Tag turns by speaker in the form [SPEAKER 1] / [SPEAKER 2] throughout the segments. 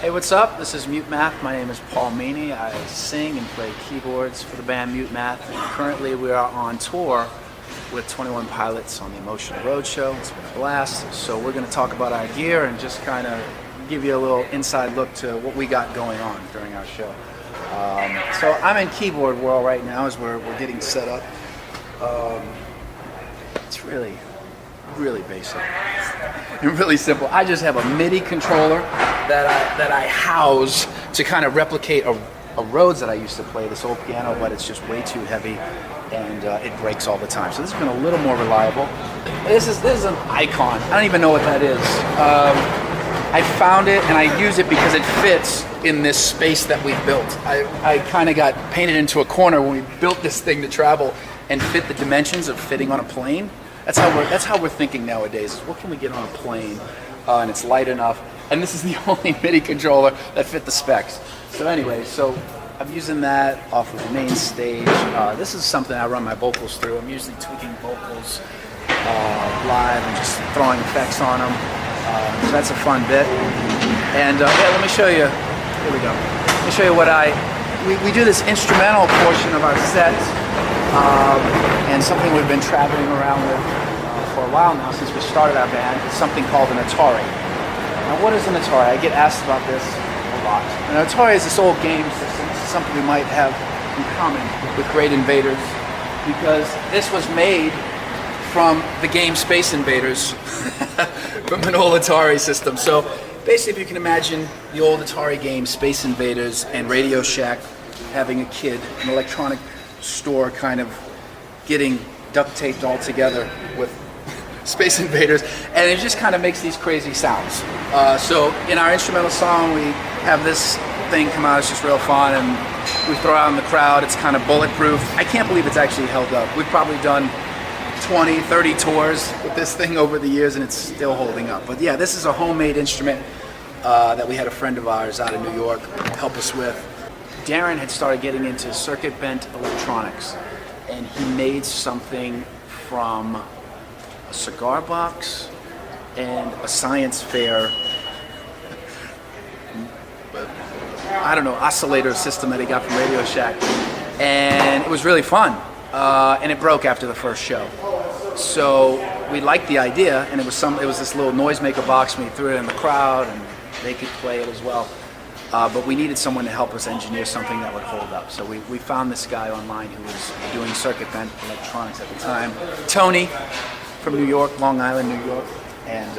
[SPEAKER 1] Hey, what's up? This is MuteMath. My name is Paul Meany. I sing and play keyboards for the band MuteMath. And currently we are on tour with 21 Pilots on the Emotional Roadshow. It's been a blast. So we're going to talk about our gear and just kind of give you a little inside look to what we got going on during our show. So I'm in keyboard world right now as we're getting set up. It's really basic and really simple. I just have a MIDI controller that I house to kind of replicate a Rhodes that I used to play, this old piano, but it's just way too heavy and it breaks all the time. So this has been a little more reliable. This is an icon. I don't even know what that is. I found it and I use it because it fits in this space that we built. I kind of got painted into a corner when we built this thing to travel and fit the dimensions of fitting on a plane. That's how we're thinking nowadays. Is what can we get on a plane and it's light enough? And this is the only MIDI controller that fit the specs. So anyway, so I'm using that off of the main stage. This is something I run my vocals through. I'm usually tweaking vocals live and just throwing effects on them. So that's a fun bit. And yeah, let me show you. Here we go. Let me show you what we do this instrumental portion of our set. And something we've been traveling around with for a while now since we started our band is something called an Atari. Now what is an Atari? I get asked about this a lot. An Atari is this old game system. This is something we might have in common with Great Invaders because this was made from the game Space Invaders from an old Atari system. So basically if you can imagine the old Atari game Space Invaders and Radio Shack having a kid, an electronic store kind of getting duct taped all together with Space Invaders, and it just kind of makes these crazy sounds. So in our instrumental song we have this thing come out. It's just real fun and we throw out in the crowd. It's kind of bulletproof. I can't believe it's actually held up. We've probably done 20, 30 tours with this thing over the years and it's still holding up. But yeah, this is a homemade instrument that we had a friend of ours out of New York help us with. Darren had started getting into circuit bent electronics and he made something from a cigar box and a science fair, I don't know, oscillator system that he got from Radio Shack, and it was really fun, and it broke after the first show. So we liked the idea, and it was this little noisemaker box, and we threw it in the crowd and they could play it as well. But we needed someone to help us engineer something that would hold up. So we found this guy online who was doing circuit bent electronics at the time, Tony from New York, Long Island, New York, and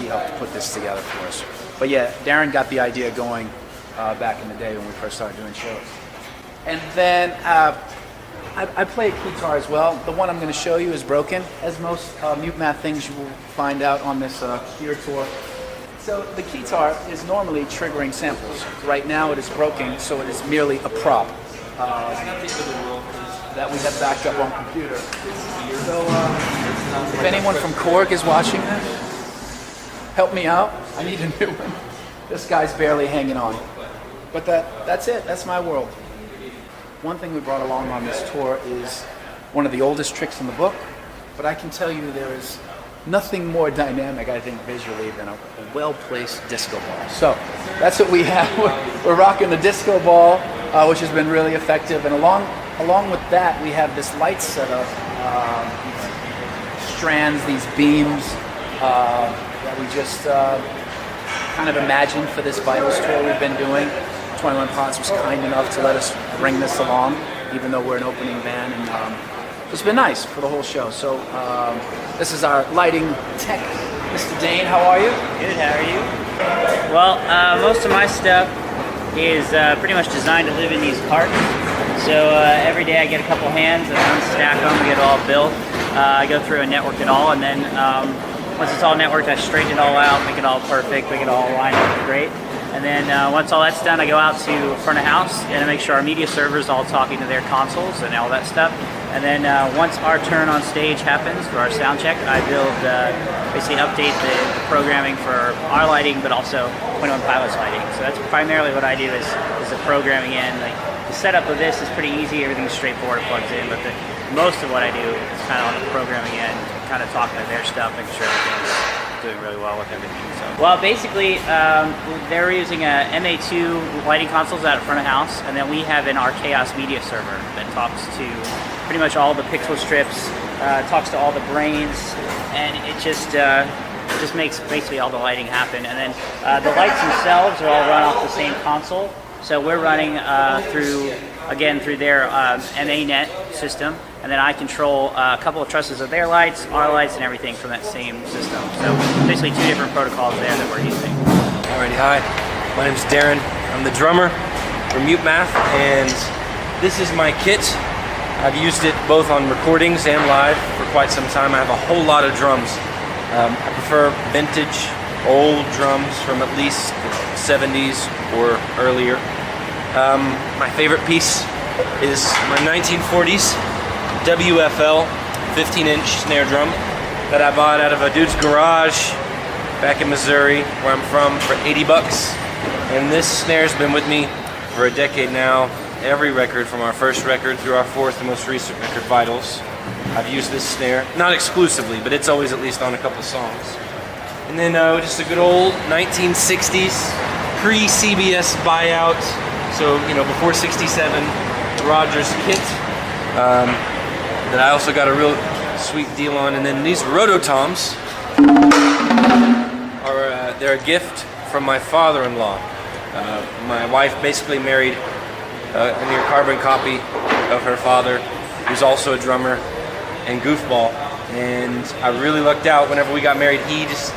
[SPEAKER 1] he helped put this together for us. But yeah, Darren got the idea going back in the day when we first started doing shows. And then I play a guitar as well. The one I'm going to show you is broken, as most MuteMath things you will find out on this gear tour. So the guitar is normally triggering samples. Right now it is broken, so it is merely a prop that we have backed up on computer. So if anyone from Korg is watching this, help me out. I need a new one. This guy's barely hanging on. But that's it. That's my world. One thing we brought along on this tour is one of the oldest tricks in the book, but I can tell you there is nothing more dynamic, I think, visually than a well-placed disco ball. So that's what we have. We're rocking the disco ball, which has been really effective. And along with that, we have this light setup, these strands, these beams that we just kind of imagined for this Vitals tour we've been doing. 21 Pilots was kind enough to let us bring this along, even though we're an opening band. And it's been nice for the whole show. So this is our lighting tech. Mr. Dane, how are you?
[SPEAKER 2] Good, how are you? Well, most of my stuff is pretty much designed to live in these carts. So every day I get a couple hands and unstack them, get it all built. I go through and network it all, and then once it's all networked, I straighten it all out, make it all perfect, make it all line up great. And then once all that's done, I go out to front of house and I make sure our media servers all talking to their consoles and all that stuff. And then once our turn on stage happens for our sound check, I build, basically update the programming for our lighting, but also 21 Pilots lighting. So that's primarily what I do is the programming in. Like, the setup of this is pretty easy, everything's straightforward, it plugs in, but most of what I do is kind of on the programming end, kind of talking to their stuff, making sure everything's
[SPEAKER 3] doing really well with everything. So.
[SPEAKER 2] Well, basically, they're using a MA2 lighting consoles out front of house, and then we have our Chaos media server that talks to pretty much all the pixel strips, talks to all the brains, and it just makes basically all the lighting happen. And then the lights themselves are all run off the same console. So we're running through their MANet system, and then I control a couple of trusses of their lights, our lights, and everything from that same system. So basically 2 different protocols there that we're using.
[SPEAKER 4] Alrighty, hi. My name's Darren. I'm the drummer for MuteMath, and this is my kit. I've used it both on recordings and live for quite some time. I have a whole lot of drums. I prefer vintage, old drums from at least the 70s or earlier. My favorite piece is my 1940s WFL 15-inch snare drum that I bought out of a dude's garage back in Missouri, where I'm from, for 80 bucks. And this snare's been with me for a decade now. Every record from our first record through our 4th and most recent record, Vitals, I've used this snare. Not exclusively, but it's always at least on a couple of songs. And then just a good old 1960s pre-CBS buyout. So, before 67, Rogers kit that I also got a real sweet deal on. And then these Rototoms are they're a gift from my father-in-law. My wife basically married a near carbon copy of her father, who's also a drummer and goofball. And I really lucked out. Whenever we got married, he just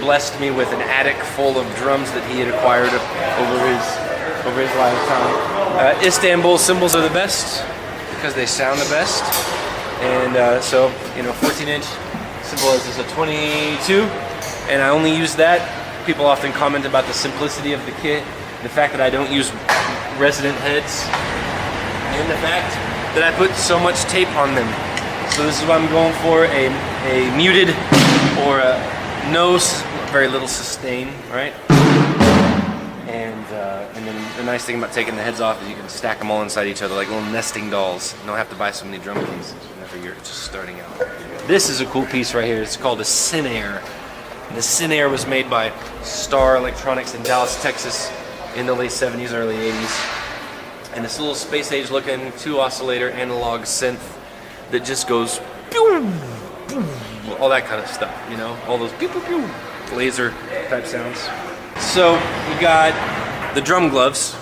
[SPEAKER 4] blessed me with an attic full of drums that he had acquired over his lifetime. Istanbul cymbals are the best because they sound the best. And so 14-inch cymbal is a 22, and I only use that. People often comment about the simplicity of the kit, the fact that I don't use resident heads, and the fact that I put so much tape on them. So this is what I'm going for, a muted or very little sustain, right? And then the nice thing about taking the heads off is you can stack them all inside each other like little nesting dolls. You don't have to buy so many drum keys whenever you're just starting out. This is a cool piece right here. It's called a Cinair. The Cinair was made by Star Electronics in Dallas, Texas in the late 70s, early 80s. And this little space age looking 2-oscillator analog synth that just goes pew, pew, all that kind of stuff, all those pew, pew, pew, laser type sounds. So we got the drum gloves.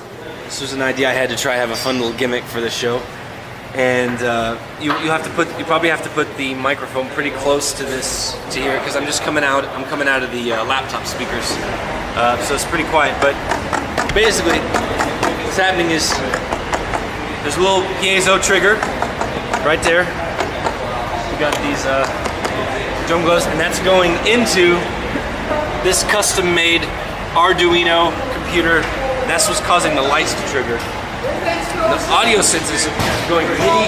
[SPEAKER 4] This was an idea I had to try have a fun little gimmick for the show. And you probably have to put the microphone pretty close to here, because I'm coming out of the laptop speakers, so it's pretty quiet. But basically, what's happening is there's a little piezo trigger right there. We got these drum gloves, and that's going into this custom-made Arduino computer. That's what's causing the lights to trigger. The audio sensors are going MIDI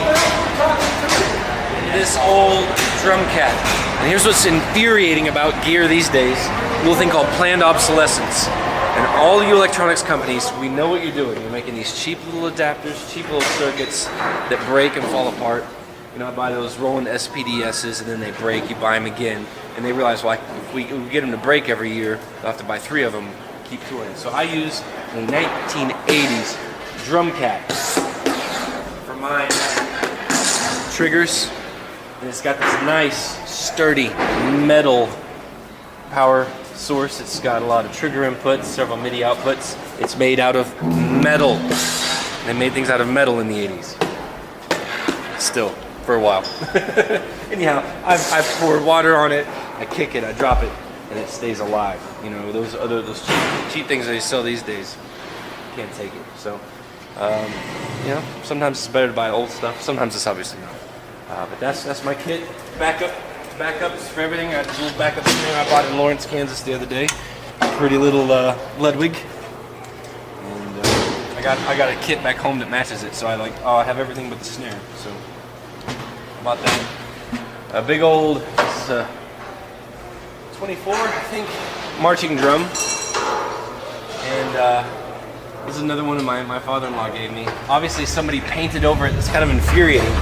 [SPEAKER 4] this old drum cat. And here's what's infuriating about gear these days, a little thing called planned obsolescence. And all you electronics companies, we know what you're doing. You're making these cheap little adapters, cheap little circuits that break and fall apart. I buy those Roland SPDSs, and then they break, you buy them again, and they realize, well, if we get them to break every year, they'll have to buy 3 of them, keep touring. So I use a 1980s drum cat for my triggers, and it's got this nice, sturdy metal power source. It's got a lot of trigger inputs, several MIDI outputs. It's made out of metal. They made things out of metal in the 80s. Still, for a while. Anyhow, I pour water on it, I kick it, I drop it, and it stays alive. Those cheap things that they sell these days, you can't take it. So, sometimes it's better to buy old stuff. Sometimes it's obviously not. But that's my kit. Backups for everything. I got this little backup thing I bought in Lawrence, Kansas the other day. Pretty little Ludwig. And I got a kit back home that matches it. So I have everything but the snare. So I bought that. A big old 24, I think, marching drum. And this is another one my father-in-law gave me. Obviously somebody painted over it. It's kind of infuriating.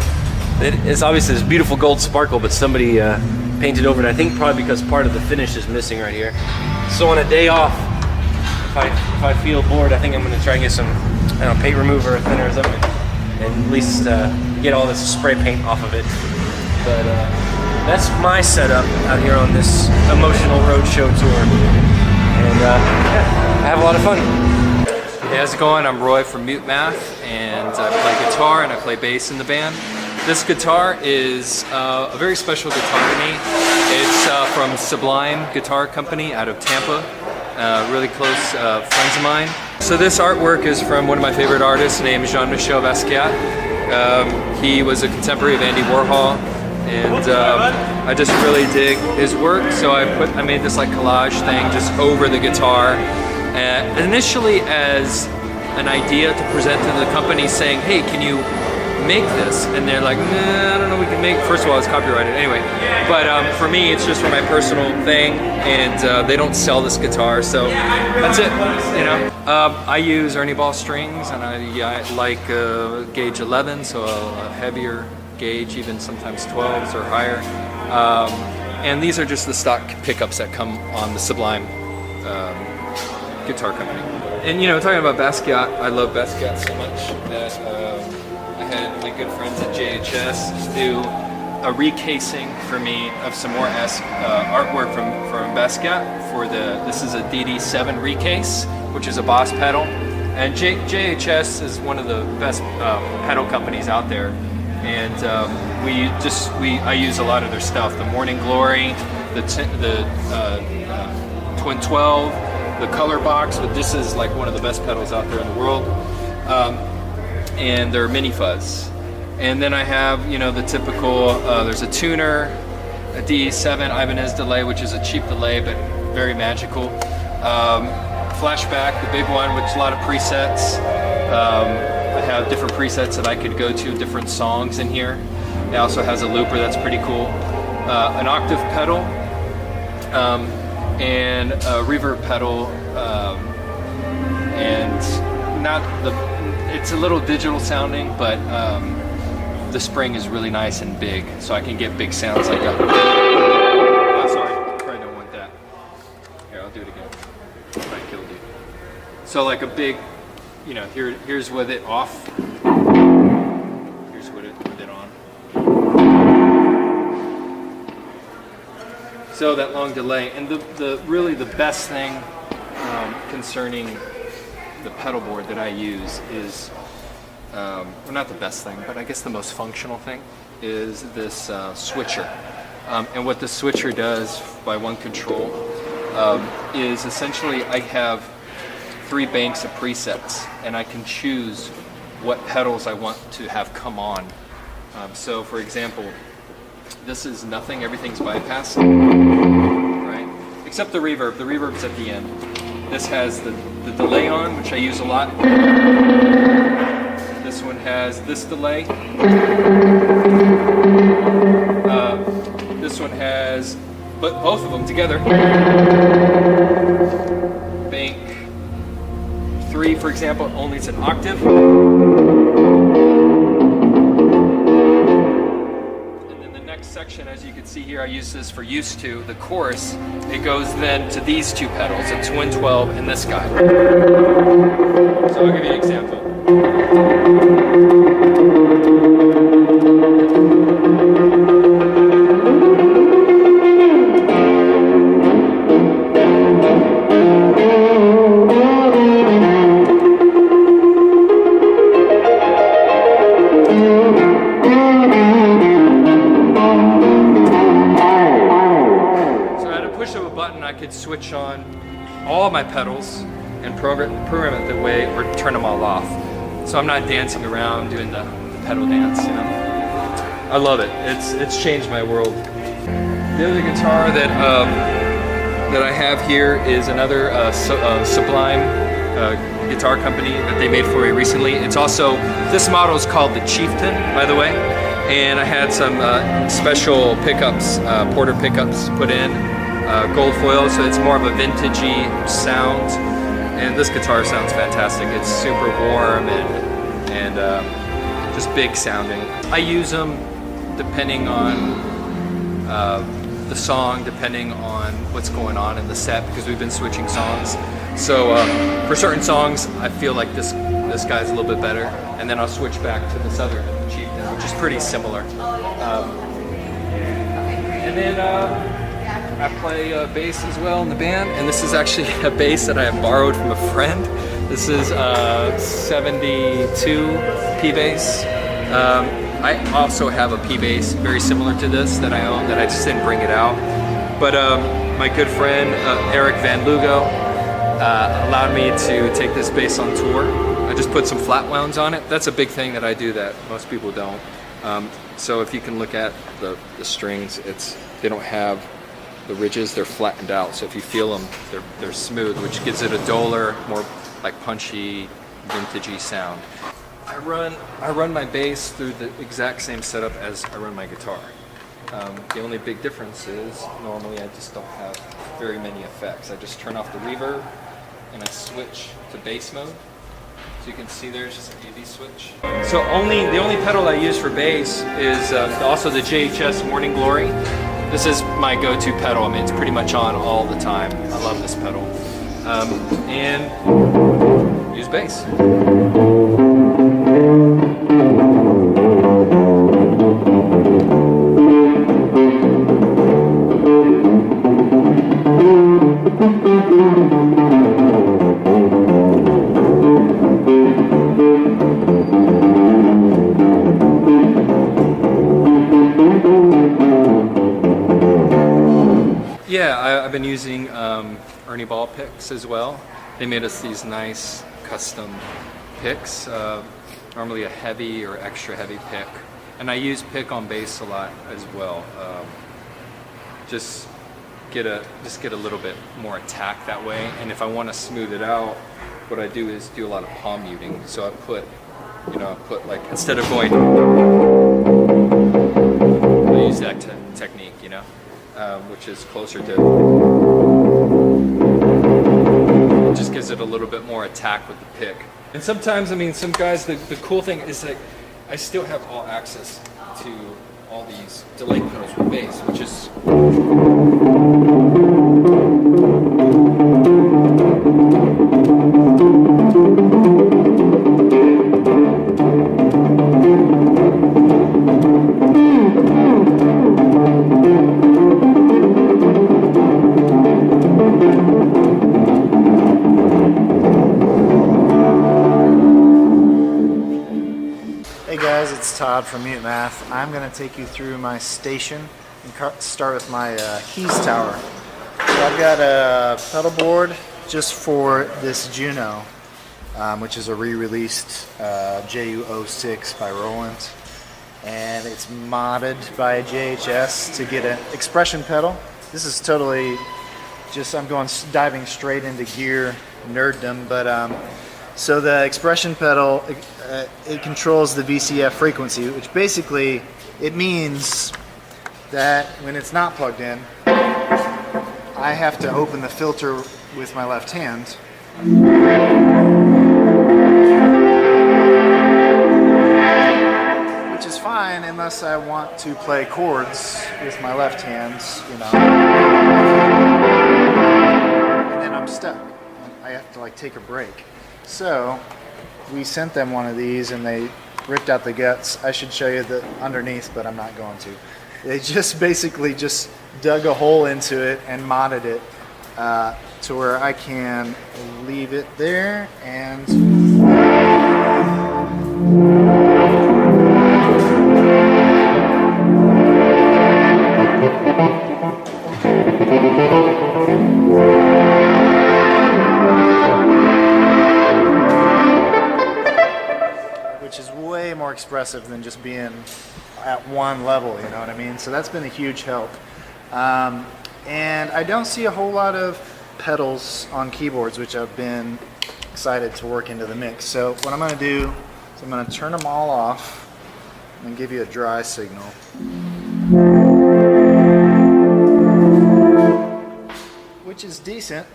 [SPEAKER 4] It's obviously this beautiful gold sparkle, but somebody painted over it. I think probably because part of the finish is missing right here. So on a day off, if I feel bored, I think I'm gonna try and get some, I don't know, paint remover or thinner or something, and at least get all this spray paint off of it. But that's my setup out here on this Emotional Roadshow tour, and yeah, I have a lot of fun.
[SPEAKER 3] Hey, how's it going? I'm Roy from MuteMath, and I play guitar and I play bass in the band. This guitar is a very special guitar to me. It's from Sublime Guitar Company out of Tampa, really close friends of mine. So this artwork is from one of my favorite artists named Jean-Michel Basquiat. He was a contemporary of Andy Warhol, and I just really dig his work. So I made this like collage thing just over the guitar, initially as an idea to present to the company, saying, "Hey, can you make this?" And they're like, "Nah, I don't know. We can make." First of all, it's copyrighted anyway. But for me, it's just for my personal thing, and they don't sell this guitar, so that's it. You know, I use Ernie Ball strings, and I like gauge 11, so a heavier gauge, even sometimes 12s or higher. And these are just the stock pickups that come on the Sublime Guitar Company. And you know, talking about Basquiat, I love Basquiat so much that I had my good friends at JHS do a recasing for me of some more artwork from Basquiat for this is a DD7 recase, which is a Boss pedal. And JHS is one of the best pedal companies out there. And I use a lot of their stuff. The Morning Glory, the Twin 12, the Color Box, but this is like one of the best pedals out there in the world. And their Mini Fuzz. And then I have, you know, the typical, there's a tuner, a D7 Ibanez delay, which is a cheap delay, but very magical. Flashback, the big one, which a lot of presets. I have different presets that I could go to, different songs in here. It also has a looper that's pretty cool. An octave pedal, and a reverb pedal, and not it's a little digital sounding, but the spring is really nice and big, so I can get big sounds like that. Oh, sorry, probably don't want that. Here, I'll do it again. I killed you. So like a big, you know, here's with it off. Here's with it on. So that long delay, and the really the best thing concerning the pedal board that I use is, well, not the best thing, but I guess the most functional thing is this switcher. And what the switcher does by one control is essentially I have 3 banks of presets, and I can choose what pedals I want to have come on. So for example, this is nothing, everything's bypassed, right? Except the reverb. The reverb's at the end. This has the delay on, which I use a lot. This one has this delay. This one has, but both of them together. Bank 3, for example, only it's an octave. And then the next section, as you can see here, I use this for used to, the chorus. It goes then to these 2 pedals, a Twin 12 and this guy. So I'll give you an example. I could switch on all my pedals and program it the way, or turn them all off. So I'm not dancing around doing the pedal dance, you know. I love it. It's changed my world. The other guitar that I have here is another Sublime guitar company that they made for me recently. It's also, this model is called the Chieftain, by the way. And I had some special pickups, Porter pickups put in. Gold foil, so it's more of a vintagey sound, and this guitar sounds fantastic. It's super warm and just big sounding. I use them depending on the song, depending on what's going on in the set, because we've been switching songs. So for certain songs, I feel like this guy's a little bit better, and then I'll switch back to this other Chieftain, which is pretty similar. And then I play bass as well in the band, and this is actually a bass that I have borrowed from a friend. This is 72 P bass. I also have a P bass very similar to this that I own that I just didn't bring it out. But my good friend Eric Van Lugo allowed me to take this bass on tour. I just put some flat wounds on it. That's a big thing that I do that most people don't. So if you can look at the strings, they don't have the ridges, they're flattened out. So if you feel them, they're smooth, which gives it a duller, more like punchy, vintagey sound. I run my bass through the exact same setup as I run my guitar. The only big difference is normally I just don't have very many effects. I just turn off the reverb and I switch to bass mode. So you can see there's just an AV switch. So the only pedal I use for bass is also the JHS Morning Glory. This is my go-to pedal. I mean, it's pretty much on all the time. I love this pedal. And use bass. Yeah, I've been using Ernie Ball picks as well. They made us these nice custom picks, normally a heavy or extra heavy pick. And I use pick on bass a lot as well. Just get a little bit more attack that way. And if I want to smooth it out, what I do is do a lot of palm muting. So I put like, instead of going, I use that technique, which is closer to, it just gives it a little bit more attack with the pick. And sometimes, I mean, some guys, the cool thing is that I still have all access to all these delay pedals with bass, which is
[SPEAKER 5] Hey guys, it's Todd from MuteMath. I'm going to take you through my station and start with my keys tower. So I've got a pedal board just for this Juno, which is a re-released JU06 by Roland, and it's modded by JHS to get an expression pedal. This is totally just, I'm diving straight into gear nerddom, but so the expression pedal, it controls the VCF frequency, which basically, it means that when it's not plugged in, I have to open the filter with my left hand. Which is fine unless I want to play chords with my left hand, and then I'm stuck. I have to like take a break. So we sent them one of these and they ripped out the guts. I should show you the underneath, but I'm not going to. They just basically just dug a hole into it and modded it to where I can leave it there and which is way more expressive than just being at one level, you know what I mean? So that's been a huge help. And I don't see a whole lot of pedals on keyboards, which I've been excited to work into the mix. So what I'm gonna do is I'm gonna turn them all off and give you a dry signal. Which is decent.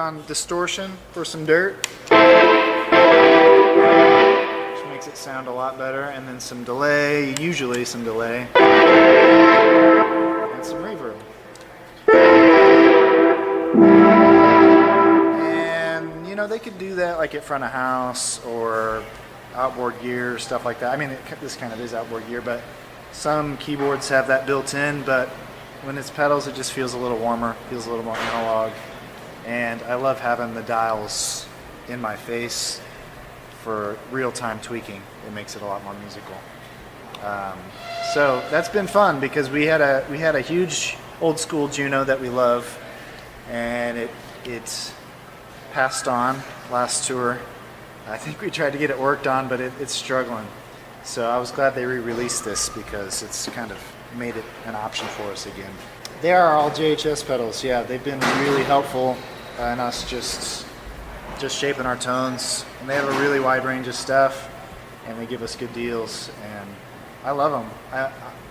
[SPEAKER 5] on distortion for some dirt, which makes it sound a lot better, and then some delay, usually some delay, and some reverb. And you know, they could do that like at front of house or outboard gear, stuff like that. I mean, this kind of is outboard gear, but some keyboards have that built in, but when it's pedals, it just feels a little warmer, feels a little more analog. And I love having the dials in my face for real-time tweaking. It makes it a lot more musical. So that's been fun because we had a huge old school Juno that we love, and it passed on last tour. I think we tried to get it worked on, but it's struggling. So I was glad they re-released this because it's kind of made it an option for us again. They are all JHS pedals. Yeah, they've been really helpful in us just shaping our tones. And they have a really wide range of stuff, and they give us good deals. And I love them.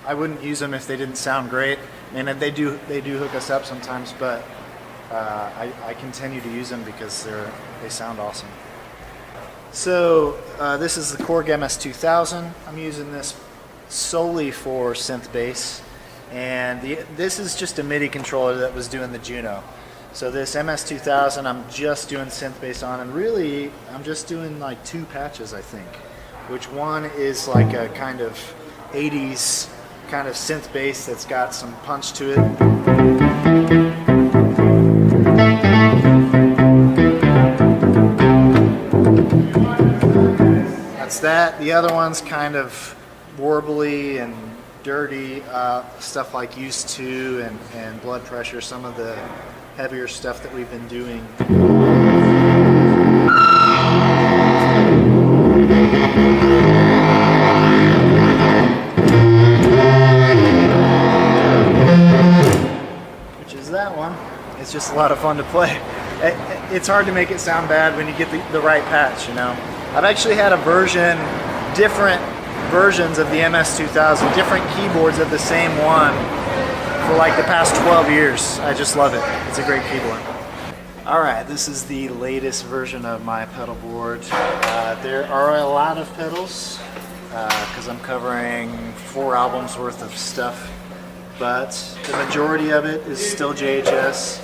[SPEAKER 5] I wouldn't use them if they didn't sound great. And they do hook us up sometimes, but I continue to use them because they sound awesome. So this is the Korg MS2000. I'm using this solely for synth bass, and this is just a MIDI controller that was doing the Juno. So this MS2000 I'm just doing synth bass on, and really I'm just doing like 2 patches, I think, which one is like a kind of 80s kind of synth bass that's got some punch to it. That's that. The other one's kind of warbly and dirty, stuff like Used To and Blood Pressure, some of the heavier stuff that we've been doing. Which is that one. It's just a lot of fun to play. It's hard to make it sound bad when you get the right patch, you know. I've actually had different versions of the MS2000, different keyboards of the same one for like the past 12 years. I just love it. It's a great keyboard. Alright, this is the latest version of my pedal board. There are a lot of pedals because I'm covering 4 albums worth of stuff, but the majority of it is still JHS.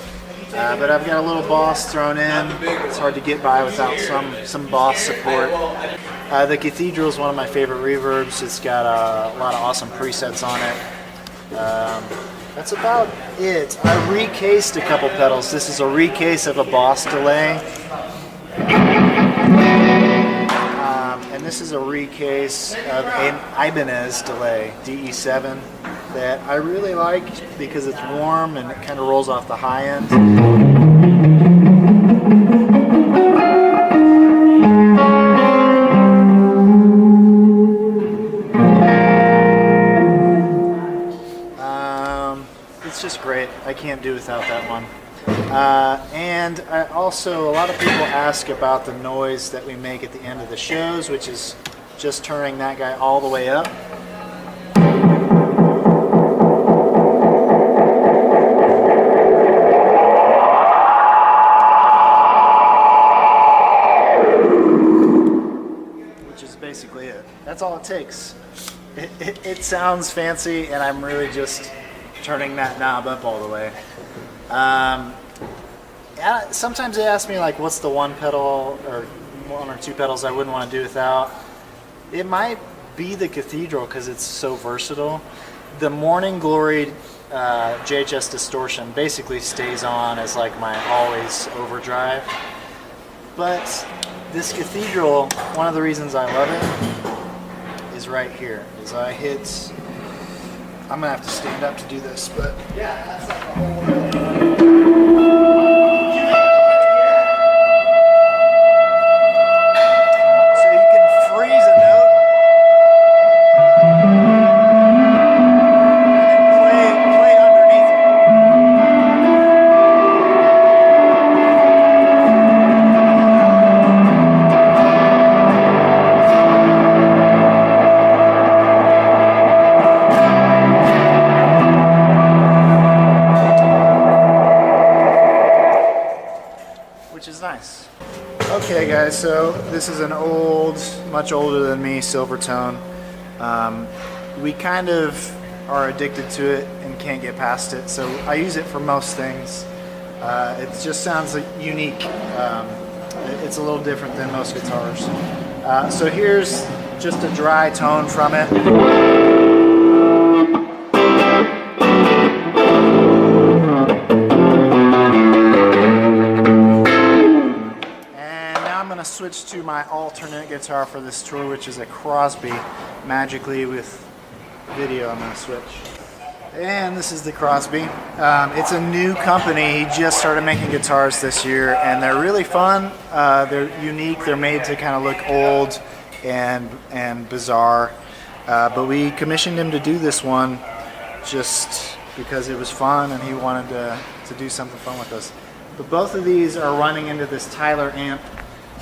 [SPEAKER 5] But I've got a little Boss thrown in. It's hard to get by without some Boss support. The Cathedral is one of my favorite reverbs. It's got a lot of awesome presets on it. That's about it. I recased a couple pedals. This is a recase of a Boss delay. And this is a recase of an Ibanez delay, DE7, that I really like because it's warm and it kind of rolls off the high end. It's just great. I can't do without that one. And a lot of people ask about the noise that we make at the end of the shows, which is just turning that guy all the way up. Which is basically it. That's all it takes. It sounds fancy, and I'm really just turning that knob up all the way. Sometimes they ask me like, what's the one pedal or 1 or 2 pedals I wouldn't want to do without? It might be the Cathedral because it's so versatile. The Morning Glory JHS distortion basically stays on as like my always overdrive. But this Cathedral, one of the reasons I love it is right here. Is I'm gonna have to stand up to do this, but yeah, that's like the whole way. So you can freeze a note and then play underneath it. guys, so this is an old, much older than me, Silvertone. We kind of are addicted to it and can't get past it, so I use it for most things. It just sounds unique. It's a little different than most guitars. So here's just a dry tone from it. Switch to my alternate guitar for this tour, which is a Crosby. Magically with video, I'm going to switch. And this is the Crosby. It's a new company. He just started making guitars this year, and they're really fun. They're unique. They're made to kind of look old and bizarre. But we commissioned him to do this one just because it was fun, and he wanted to do something fun with us. But both of these are running into this Tyler amp,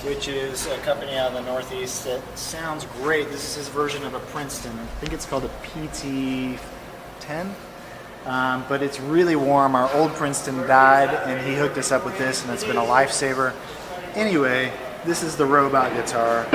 [SPEAKER 5] which is a company out of the Northeast that sounds great. This is his version of a Princeton. I think it's called a PT-10, but it's really warm. Our old Princeton died, and he hooked us up with this, and it's been a lifesaver. Anyway, this is the robot guitar.